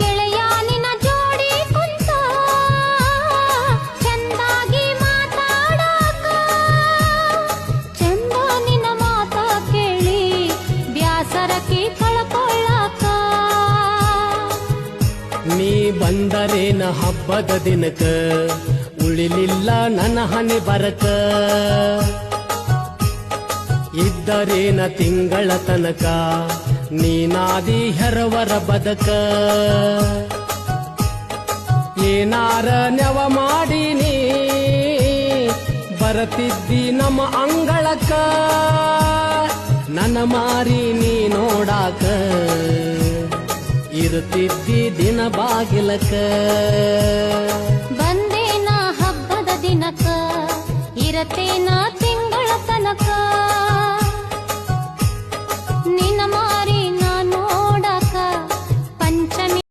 ಗೆಳೆಯ ನಿನ್ನ ಜೋಡಿ ಕುಂತ ಚಂದಾಗಿ ಮಾತಾಡಕ ಚಂದ ನಿನ್ನ ಮಾತ ಕೇಳಿ ಬ್ಯಾಸರಕ್ಕೆ ಕಳ್ಕೊಳ್ಳಕ ನೀ ಬಂದರೇನ ಹಬ್ಬದ ದಿನಕ ಉಳಿಲಿಲ್ಲ ನನ್ನ ಹನಿ ಬರಕ ಇದ್ದರೇನ ತಿಂಗಳ ತನಕ ನೀನಾದಿ ಹೆರವರ ಬದಕ ಏನಾರ ನೆವ ಮಾಡೀನಿ ಬರತಿದ್ದಿ ನಮ್ಮ ಅಂಗಳಕ್ಕ ನನ್ನ ಮಾರಿ ನೀ ನೋಡಾಕ ಇರುತ್ತಿದ್ದಿ ದಿನ ಬಾಗಿಲಕ ಬಂದೇನ ಹಬ್ಬದ ದಿನಕ ಇರತೇನ ತಿಂಗಳ ತನಕ